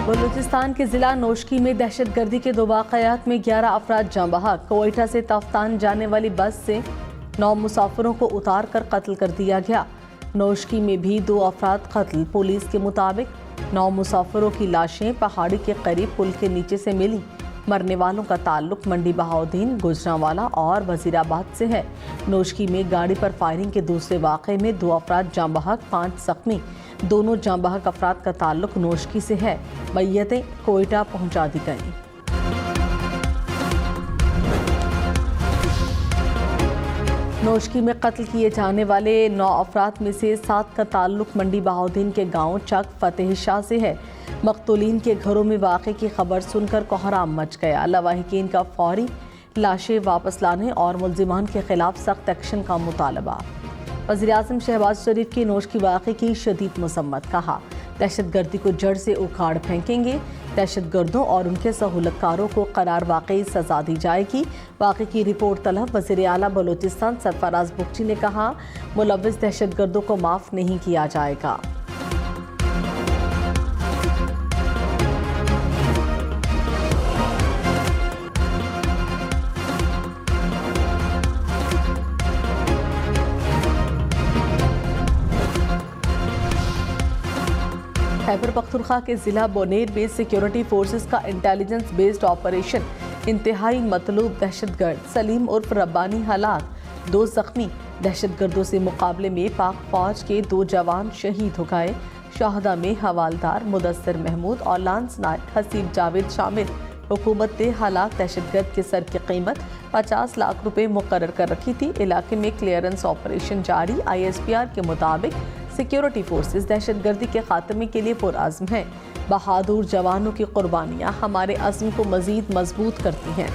बलूचिस्तान के जिला नोशकी में दहशतगर्दी के 2 वाक़यात में 11 अफराद जाँ बहक। कोयटा से तफ्तान जाने वाली बस से 9 मुसाफिरों को उतार कर कत्ल कर दिया गया। नोशकी में भी 2 अफराद कत्ल। पुलिस के मुताबिक 9 मुसाफिरों की लाशें पहाड़ी के करीब पुल के नीचे से मिली। मरने वालों का ताल्लुक मंडी बहाउद्दीन, गुजरांवाला और वजीराबाद से है। नोशकी में गाड़ी पर फायरिंग के दूसरे वाक़े में 2 अफराद जाँ बहक, 5 जख्मी। दोनों जाँ बहक अफराद का ताल्लुक नोशकी से है। मैयतें कोयटा पहुंचा दी गईं। नोशकी में कत्ल किए जाने वाले 9 अफराद में से 7 का ताल्लुक मंडी बहाउद्दीन के गांव चक फतेह शाह से है। मकतूलीन के घरों में वाक़े की खबर सुनकर कोहराम मच गया। लवाहिकीन का फौरी लाशें वापस लाने और मुल्जिमान के खिलाफ सख्त एक्शन का मुतालबा। वज़ीर-ए-आज़म शहबाज शरीफ की नोशकी वाक़े की शदीद मसम्मत। कहा, दहशतगर्दी को जड़ से उखाड़ फेंकेंगे। दहशतगर्दों और उनके सहूलतकारों को करार वाकई सजा दी जाएगी। वाक़े की रिपोर्ट तलब। वज़ीर आला बलूचिस्तान सरफराज बुगची ने कहा, मुलव्विस दहशतगर्दों को माफ़ नहीं किया जाएगा। खैबर पख्तूनख्वा के ज़िला बोनेर में सिक्योरिटी फोर्सेस का इंटेलिजेंस बेस्ड ऑपरेशन इंतहाई मतलूब दहशतगर्द सलीम उर्फ रब्बानी हलाक, 2 जख्मी। दहशतगर्दों से मुकाबले में पाक फौज के 2 जवान शहीद हो गए। शहदा में हवालदार मुदस्सिर महमूद और लांस नायक हसीब जावेद शामिल। हुकूमत ने हलाक दहशतगर्द के सर की कीमत 50 लाख रुपए मुकर्रर कर रखी थी। इलाके में क्लियरेंस ऑपरेशन जारी। ISPR के मुताबिक सिक्योरिटी फोर्सेस दहशतगर्दी के खात्मे के लिए पुरअज़्म हैं। बहादुर जवानों की कुर्बानियाँ हमारे अज़्म को मज़ीद मजबूत करती हैं।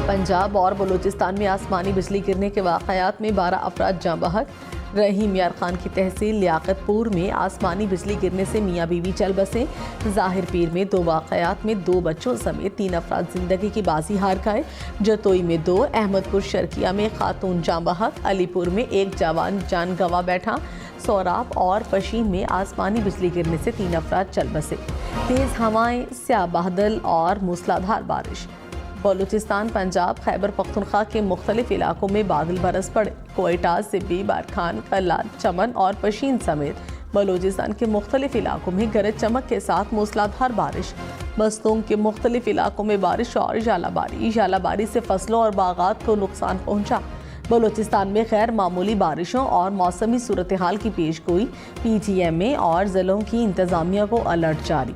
पंजाब और बलूचिस्तान में आसमानी बिजली गिरने के वाक़यात में 12 अफराद जाँ बहक। रहीम यार खान की तहसील लियाकतपुर में आसमानी बिजली गिरने से मियाँ बीवी चल बसे। ज़ाहिर पीर में 2 वाक़यात में 2 बच्चों समेत 3 अफराद जिंदगी की बाजी हार गए। जतोई में 2, अहमदपुर शर्किया में खातून जाँ बहक, अलीपुर में 1 जवान जान गंवा बैठा। सौराब और फशीन में आसमानी बिजली गिरने से 3 अफराद चल बसे। तेज़ हवाएं, स्याह बादल और मूसलाधार बारिश। बलूचिस्तान, पंजाब, खैबर पख्तूनख्वा के मुख्तलिफ इलाकों में बादल बरस पड़े। कोयटा, सिब्बी, बारखान, कल्लाल, चमन और पशीन समेत बलूचिस्तान के मुख्तलिफ इलाकों में गरज चमक के साथ मूसलाधार बारिश। बस्तों के मुख्तलिफ इलाकों में बारिश और जालाबारी से फसलों और बागात को नुकसान पहुँचा। बलूचिस्तान में गैर मामूली बारिशों और मौसमी सूरत हाल की पेशगोई। PGMA और ज़िलों की इंतज़ामिया को अलर्ट जारी।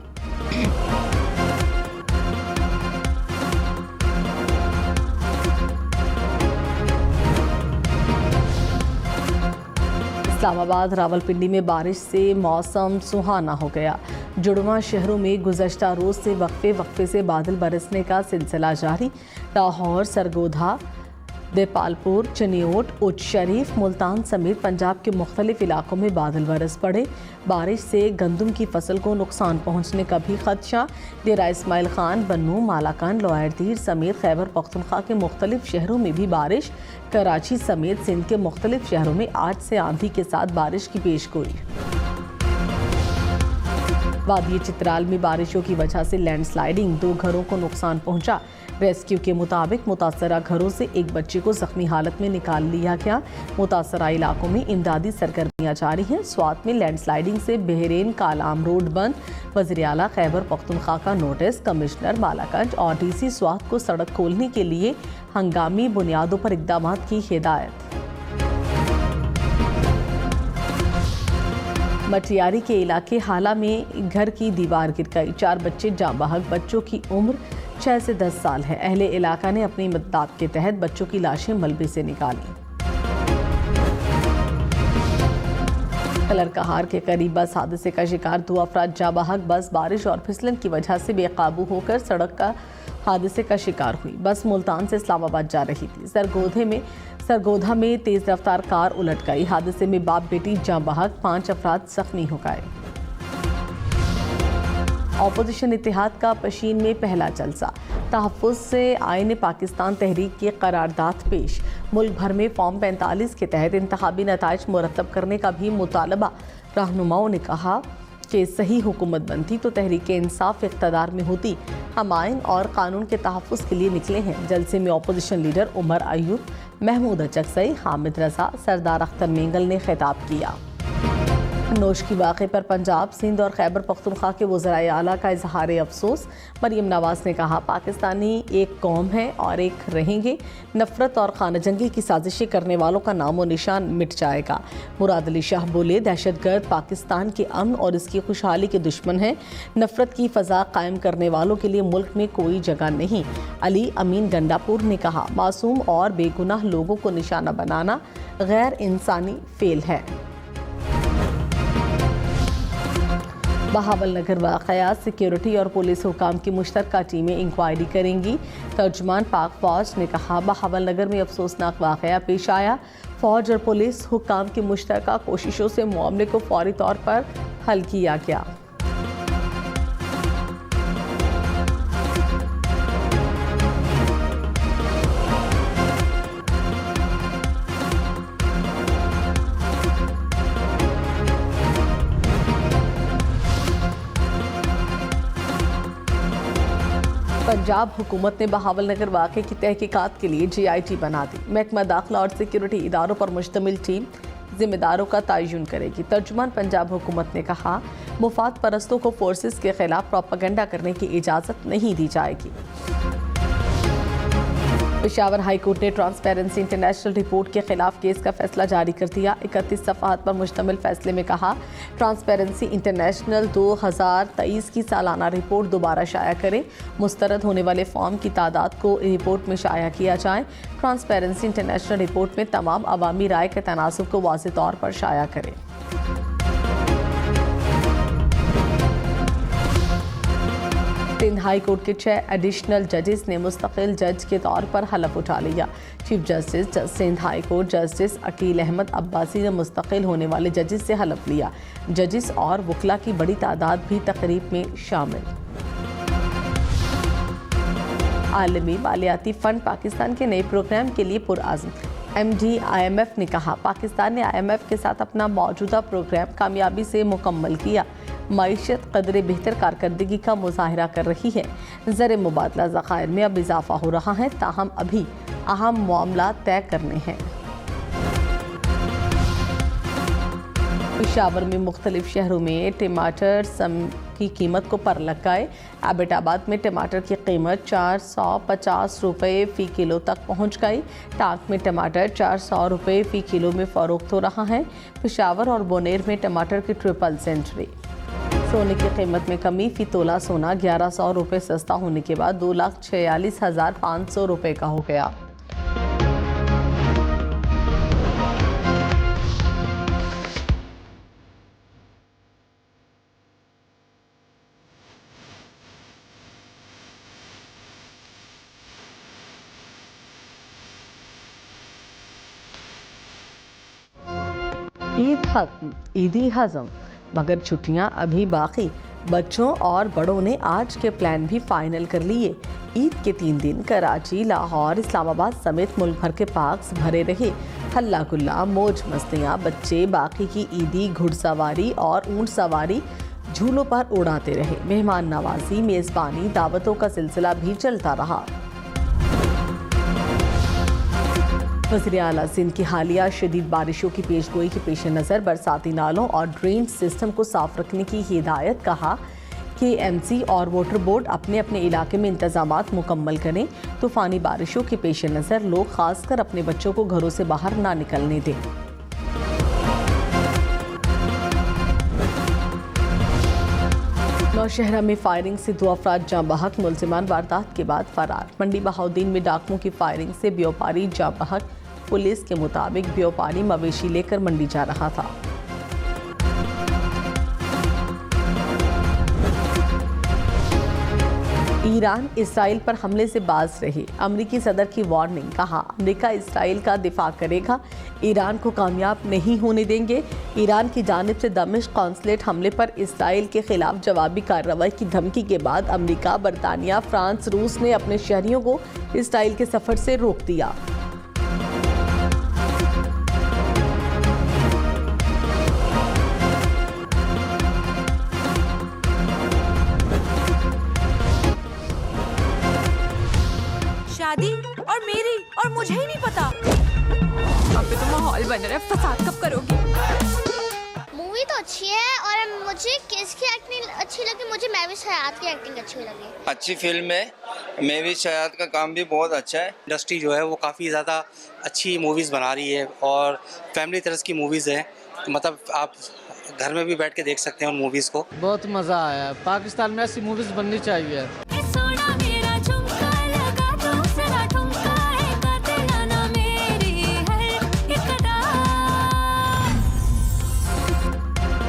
इस्लामाबाद, रावलपिंडी में बारिश से मौसम सुहाना हो गया। जुड़वा शहरों में गुज़श्ता रोज़ से वक्फे से बादल बरसने का सिलसिला जारी। लाहौर, सरगोधा, देपालपुर, चनियोट, उच्च शरीफ, मुल्तान समेत पंजाब के मुख्तलिफ इलाकों में बादल बरस पड़े। बारिश से गंदम की फसल को नुकसान पहुँचने का भी खदशा। डेरा इस्माइल खान, बन्नू, मालाकान, लोअर समेत खैबर पख्तूनख्वा के मुख्तलिफ शहरों में भी बारिश। कराची समेत सिंध के मुख्तलिफ शहरों में आज से आंधी के साथ बारिश की पेशगोई। वादी चित्राल में बारिशों की वजह से लैंडस्लाइडिंग, 2 घरों को नुकसान पहुंचा। रेस्क्यू के मुताबिक मुतासरा घरों से एक बच्चे को जख्मी हालत में निकाल लिया गया। मुतासरा इलाकों में इमदादी सरगर्मियां जारी हैं। स्वात में लैंडस्लाइडिंग से बहरेन कालाम रोड बंद। वज़ीर आला खैबर पख्तूनख्वा का नोटिस। कमिश्नर मालाकंज और DC स्वात को सड़क खोलने के लिए हंगामी बुनियादों पर इक़दाम की हिदायत। मटियारी के इलाके हाला में घर की दीवार गिर गई। 4 बच्चे जाँ बहक। बच्चों की उम्र 6 से 10 साल है। अहले इलाका ने अपनी मदद के तहत बच्चों की लाशें मलबे से निकाली। कलरकहार के करीब बस हादसे का शिकार 2 अफराद जाँ बहक। बस बारिश और फिसलन की वजह से बेकाबू होकर सड़क का हादसे का शिकार हुई। बस मुल्तान से इस्लामाबाद जा रही थी। सरगोधा में तेज रफ्तार कार उलट गई। हादसे में बाप बेटी जाँ बहक, 5 अफराद जख्मी हो गए। अपोजिशन इत्तेहाद का पशीन में पहला जलसा, तहफ़्फ़ुज़ से आईन पाकिस्तान तहरीक की करारदाद पेश। मुल्क भर में फॉर्म 45 के तहत इंतखाबी नताइज मुरतब करने का भी मुतालबा। रहनुमाओं ने कहा कि सही हुकूमत बनती तो तहरीक इंसाफ इक़्तिदार में होती। हम आइन और कानून के तहफ़्फ़ुज़ के लिए निकले हैं। जलसे में अपोजिशन लीडर उमर अयूब, महमूद अचकज़ई, हामिद रज़ा, सरदार अख्तर मेंगल ने खिताब किया। नोश की वाक़े पर पंजाब, सिंध और खैबर पख्तूनख्वा के वज़राए आला का इजहार अफसोस। मरीम नवाज़ ने कहा, पाकिस्तानी एक कौम है और एक रहेंगे। नफ़रत और खाना जंगी की साजिशें करने वालों का नामो निशान मिट जाएगा। मुराद अली शाह बोले, दहशतगर्द पाकिस्तान के अमन और इसकी खुशहाली के दुश्मन हैं। नफ़रत की फ़ज़ा कायम करने वालों के लिए मुल्क में कोई जगह नहीं। अली अमीन गंडापुर ने कहा, मासूम और बेगुनाह लोगों को निशाना बनाना गैर इंसानी फेल है। बहावल नगर वाक़यात, सिक्योरिटी और पुलिस हुकाम की मुश्तरका टीमें इंक्वायरी करेंगी। तर्जुमान पाक फ़ौज ने कहा, बहावल नगर में अफसोसनाक वाक़या पेश आया। फ़ौज और पुलिस हुकाम की मुश्तरका कोशिशों से मामले को फौरी तौर पर हल किया गया। पंजाब हुकूमत ने बहावल नगर वाक़े की तहकीकात के लिए GIT बना दी। महकमा दाखिला और सिक्योरिटी इदारों पर मुश्तमिल टीम जिम्मेदारों का तयन करेगी। तर्जुमान पंजाब हुकूमत ने कहा, मुफाद परस्तों को फोर्सेस के खिलाफ प्रोपेगेंडा करने की इजाज़त नहीं दी जाएगी। पेशावर हाई कोर्ट ने ट्रांसपेरेंसी इंटरनेशनल रिपोर्ट के खिलाफ केस का फैसला जारी कर दिया। 31 सफ़हात पर मुश्तमिल फैसले में कहा, ट्रांसपेरेंसी इंटरनेशनल 2023 की सालाना रिपोर्ट दोबारा शाया करे। मुस्तरद होने वाले फॉर्म की तादाद को रिपोर्ट में शाया किया जाए। ट्रांसपेरेंसी इंटरनेशनल रिपोर्ट में तमाम अवामी राय के तनासुब को वाज़ेह तौर पर शाया करे। सिंध हाई कोर्ट के 6 एडिशनल जजेस ने मुस्तकिल जज के तौर पर हलफ उठा लिया। Chief justice Sindh high court justice Akeel Ahmed Abbasi ने मुस्तकिल होने वाले जजेस से हलफ लिया। जजेस और वकला की बड़ी तादाद भी तकरीब में शामिल। आलमी मालियाती फ़ंड पाकिस्तान के नए प्रोग्राम के लिए पुरअज़्म। MD IMF ने कहा, पाकिस्तान ने IMF के साथ अपना मौजूदा प्रोग्राम कामयाबी से मुकम्मल किया। मईशत कदरे बेहतर कारकर्दगी का मुजाहरा कर रही है। ज़र मुबादला ज़खायर में अब इजाफा हो रहा है, ताहम अभी अहम मामला तय करने हैं। पेशावर में मुख्तलिफ शहरों में टमाटर की कीमत को पर लग गए। एबटाबाद में टमाटर की कीमत 450 रुपये फ़ी किलो तक पहुंच गई। टांक में टमाटर 400 रुपये फ़ी किलो में फ़रोख्त हो रहा है। पेशावर और बोनेर में टमाटर की ट्रिपल सेंचुरी। सोने की कीमत में कमी, फ़ी तोला सोना 1100 रुपये सस्ता होने के बाद 2,46,500 रुपये का हो गया। ईद खत्म, ईदी हज़म, मगर छुट्टियां अभी बाकी। बच्चों और बड़ों ने आज के प्लान भी फाइनल कर लिए। ईद के 3 दिन कराची, लाहौर, इस्लामाबाद समेत मुल्क भर के पार्क्स भरे रहे। हल्ला गुल्ला, मौज मस्तियाँ, बच्चे बाकी की ईदी, घुड़सवारी और ऊँट सवारी झूलों पर उड़ाते रहे। मेहमान नवाजी, मेज़बानी, दावतों का सिलसिला भी चलता रहा। वज़ीर आला सिंध की हालिया शदीद बारिशों की पेशगोई के पेश नज़र बरसाती नालों और ड्रेन सिस्टम को साफ रखने की हिदायत। कहा कि KMC और वाटर बोर्ड अपने अपने इलाके में इंतजामात मुकम्मल करें। तूफ़ानी बारिशों के पेश नज़र लोग खासकर अपने बच्चों को घरों से बाहर ना निकलने दें। नौशहरा में फायरिंग से 2 अफराद जाँ बहक, मुलजिमान वारदात के बाद फरार। मंडी बहाउद्दीन में डाकुओं की फायरिंग से व्यापारी जाँ बहक। पुलिस के मुताबिक व्यापारी मवेशी लेकर मंडी जा रहा था। ईरान इसराइल पर हमले से बाज रहे, अमरीकी सदर की वार्निंग। कहा, अमरीका इसराइल का दिफा करेगा, ईरान को कामयाब नहीं होने देंगे। ईरान की जानिब से दमिश्क कॉन्सुलेट हमले पर इसराइल के खिलाफ जवाबी कार्रवाई की धमकी के बाद अमरीका, बरतानिया, फ्रांस, रूस ने अपने शहरियों को इसराइल के सफर से रोक दिया। शादी और मेरी और मुझे ही नहीं पता। अब पे तो माहौल बन रहा है, फसाद कब करोगी? मूवी तो अच्छी है और मुझे किसकी एक्टिंग अच्छी लगी, मुझे महविश हयात की एक्टिंग अच्छी लगी। अच्छी फिल्म है, महविश हयात का काम भी बहुत अच्छा है। इंडस्ट्री जो है वो काफ़ी ज़्यादा अच्छी मूवीज़ बना रही है और फैमिली तरह की मूवीज़ हैं, मतलब आप घर में भी बैठ के देख सकते हैं उन मूवीज़ को। बहुत मज़ा आया। पाकिस्तान में ऐसी मूवीज़ बननी चाहिए।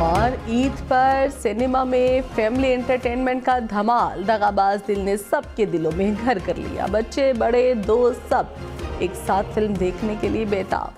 और ईद पर सिनेमा में फैमिली एंटरटेनमेंट का धमाल, दगाबाज दिल ने सबके दिलों में घर कर लिया। बच्चे, बड़े, दोस्त सब एक साथ फिल्म देखने के लिए बेताब।